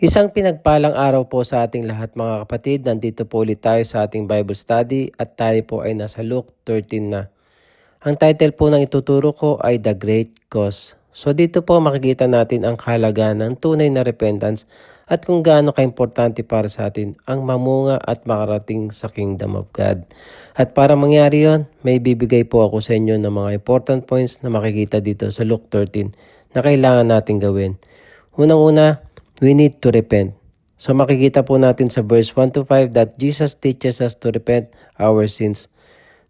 Isang pinagpalang araw po sa ating lahat mga kapatid. Nandito po ulit tayo sa ating Bible study at tayo po ay nasa Luke 13 na. Ang title po ng ituturo ko ay The Great Cause. So dito po makikita natin ang kahalagaan ng tunay na repentance at kung gaano kaimportante para sa atin ang mamunga at makarating sa Kingdom of God. At para mangyari yon, may bibigay po ako sa inyo ng mga important points na makikita dito sa Luke 13 na kailangan natin gawin. Unang-una, we need to repent. So makikita po natin sa verse 1 to 5 that Jesus teaches us to repent our sins.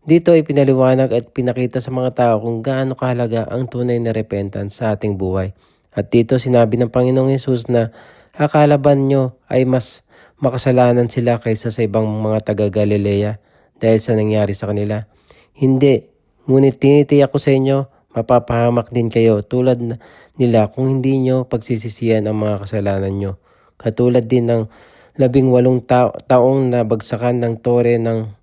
Dito ay pinaliwanag at pinakita sa mga tao kung gaano kahalaga ang tunay na repentance sa ating buhay. At dito sinabi ng Panginoong Hesus na akalaban nyo ay mas makasalanan sila kaysa sa ibang mga taga-Galilea dahil sa nangyari sa kanila. Hindi, ngunit tinitiyak ko sa inyo, mapapahamak din kayo tulad nila kung hindi nyo pagsisisihan ang mga kasalanan nyo. Katulad din ng 18 taong nabagsakan ng tore ng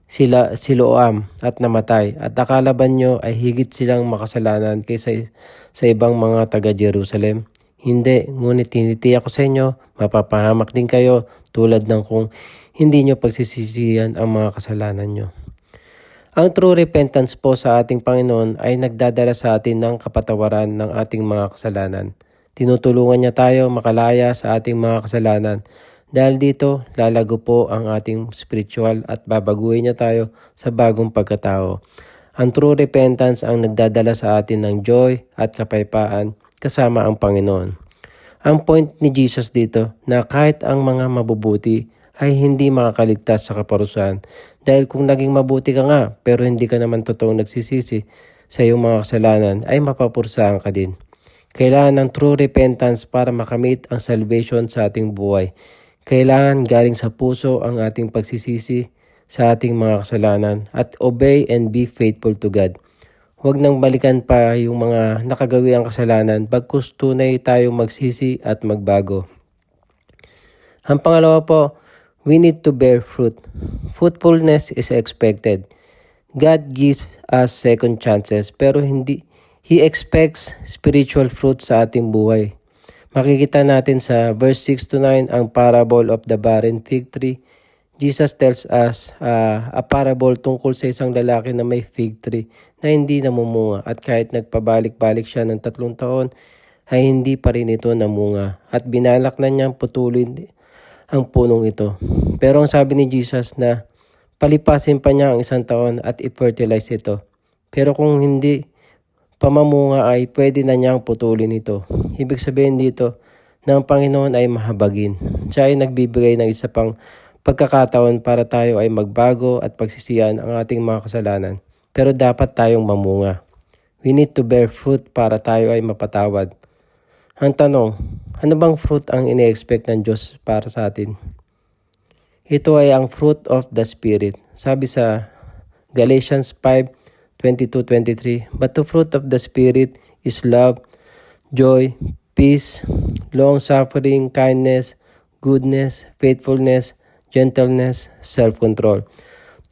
Siloam at namatay, at akala ba nyo ay higit silang makasalanan kaysa sa ibang mga taga-Jerusalem? Hindi, ngunit tinitiyak ko sa inyo, mapapahamak din kayo tulad ng kung hindi nyo pagsisisihan ang mga kasalanan nyo. Ang true repentance po sa ating Panginoon ay nagdadala sa atin ng kapatawaran ng ating mga kasalanan. Tinutulungan niya tayo makalaya sa ating mga kasalanan. Dahil dito, lalago po ang ating spiritual at babaguhin niya tayo sa bagong pagkatao. Ang true repentance ang nagdadala sa atin ng joy at kapayapaan kasama ang Panginoon. Ang point ni Jesus dito na kahit ang mga mabubuti ay hindi makakaligtas sa kaparusahan. Dahil kung naging mabuti ka nga pero hindi ka naman totoong nagsisisi sa iyong mga kasalanan ay mapapursahan ka din. Kailangan ng true repentance para makamit ang salvation sa ating buhay. Kailangan galing sa puso ang ating pagsisisi sa ating mga kasalanan at obey and be faithful to God. Huwag nang balikan pa yung mga nakagawi ang kasalanan bagkus tunay tayong magsisi at magbago. Ang pangalawa po, we need to bear fruit. Fruitfulness is expected. God gives us second chances pero He expects spiritual fruit sa ating buhay. Makikita natin sa verse 6 to 9 ang parable of the barren fig tree. Jesus tells us a parable tungkol sa isang lalaki na may fig tree na hindi namumunga at kahit nagpabalik-balik siya ng 3 taon ay hindi pa rin ito namunga at binalak na niyang putulin ang punong ito. Pero ang sabi ni Jesus na palipasin pa niya ang 1 taon at i-fertilize ito. Pero kung hindi pamamunga ay pwede na niyang putulin ito. Ibig sabihin dito na ang Panginoon ay mahabagin. Siya ay nagbibigay ng isa pang pagkakataon para tayo ay magbago at pagsisihan ang ating mga kasalanan. Pero dapat tayong mamunga. We need to bear fruit para tayo ay mapatawad. Ang tanong, ano bang fruit ang ine-expect ng Diyos para sa atin? Ito ay ang fruit of the Spirit. Sabi sa Galatians 5:22-23, but the fruit of the Spirit is love, joy, peace, long-suffering, kindness, goodness, faithfulness, gentleness, self-control.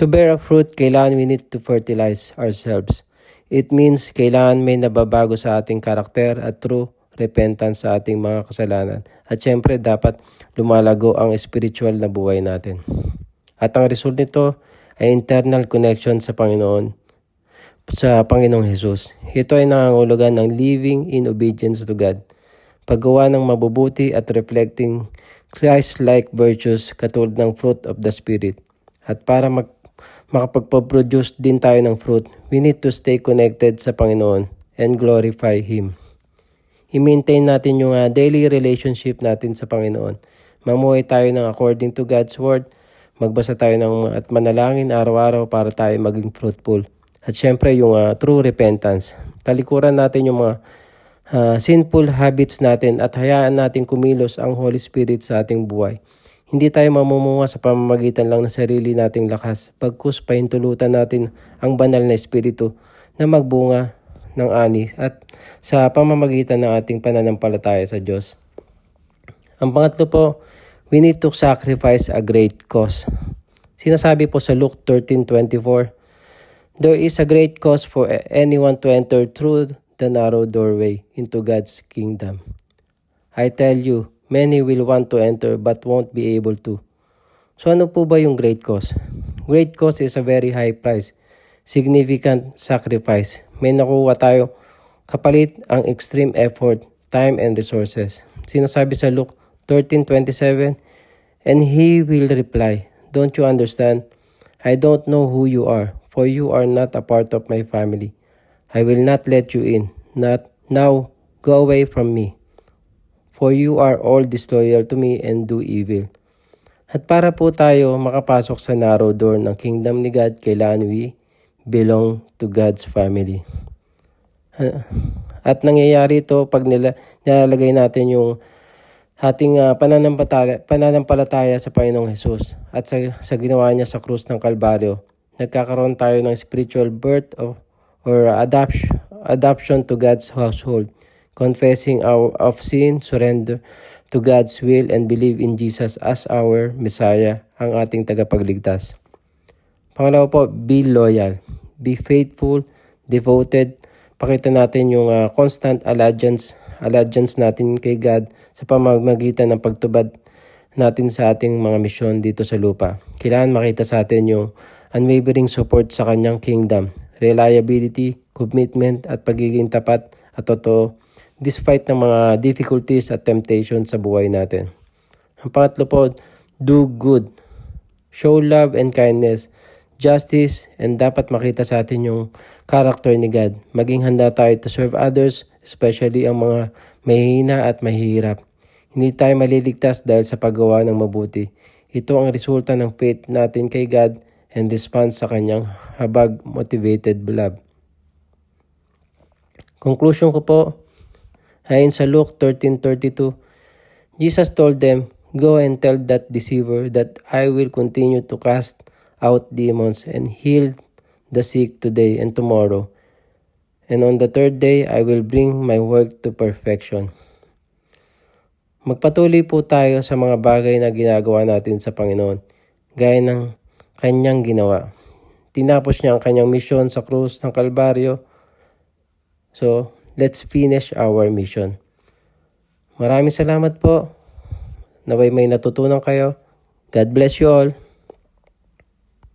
To bear a fruit, kailangan we need to fertilize ourselves. It means kailangan may nababago sa ating karakter at true repentance sa ating mga kasalanan. At syempre dapat lumalago ang spiritual na buhay natin. At ang result nito ay internal connection sa Panginoong Hesus. Ito ay nangangahulugan ng living in obedience to God, paggawa ng mabubuti at reflecting Christ-like virtues katulad ng fruit of the Spirit. At para makapagpaproduce din tayo ng fruit, we need to stay connected sa Panginoon and glorify Him. I-maintain natin yung daily relationship natin sa Panginoon. Mamuhay tayo ng according to God's Word, magbasa tayo at manalangin araw-araw para tayo maging fruitful. At syempre yung true repentance. Talikuran natin yung mga sinful habits natin at hayaan natin kumilos ang Holy Spirit sa ating buhay. Hindi tayo mamumunga sa pamamagitan lang ng sarili nating lakas, bagkus pahintulutan natin ang banal na Espiritu na magbunga ng ani at sa pamamagitan ng ating pananampalataya sa Diyos. Ang pangatlo po, we need to sacrifice a great cause. Sinasabi po sa Luke 13:24, there is a great cause for anyone to enter through the narrow doorway into God's kingdom. I tell you, Many will want to enter but won't be able to. So ano po ba yung great cause? Great cause is a very high price, significant sacrifice. May nakuha tayo kapalit ang extreme effort, time, and resources. Sinasabi sa Luke 13:27, and he will reply, don't you understand? I don't know who you are, for you are not a part of my family. I will not let you in. Not now, go away from me. For you are all disloyal to me and do evil. At para po tayo makapasok sa narrow door ng kingdom ni God, kailangan we belong to God's family. At nangyayari ito pag nilalagay natin yung ating pananampalataya sa Panginoong Hesus at sa ginawa niya sa krus ng Kalbaryo. Nagkakaroon tayo ng spiritual birth or adoption to God's household, confessing of sin, surrender to God's will, and believe in Jesus as our Messiah, ang ating tagapagligtas. Pangalawa po, be loyal, be faithful, devoted. Pakita natin yung constant allegiance natin kay God sa pamamagitan ng pagtubad natin sa ating mga misyon dito sa lupa. Kailangan makita sa atin yung unwavering support sa kanyang kingdom, reliability, commitment at pagiging tapat at totoo despite ng mga difficulties at temptations sa buhay natin. Ang pangatlo po, do good, show love and kindness, justice, and dapat makita sa atin yung character ni God. Maging handa tayo to serve others, especially ang mga mahihina at mahihirap. Hindi tayo maliligtas dahil sa paggawa ng mabuti. Ito ang resulta ng faith natin kay God and response sa kanyang habag motivated love. Conclusion ko po, ayon sa Luke 13:32, Jesus told them, go and tell that deceiver that I will continue to cast out demons and heal the sick today and tomorrow. And on the third day, I will bring my work to perfection. Magpatuloy po tayo sa mga bagay na ginagawa natin sa Panginoon, gaya ng kanyang ginawa. Tinapos niya ang kanyang misyon sa krus ng Kalbaryo. So, let's finish our mission. Maraming salamat po. Naway may natutunan kayo. God bless you all.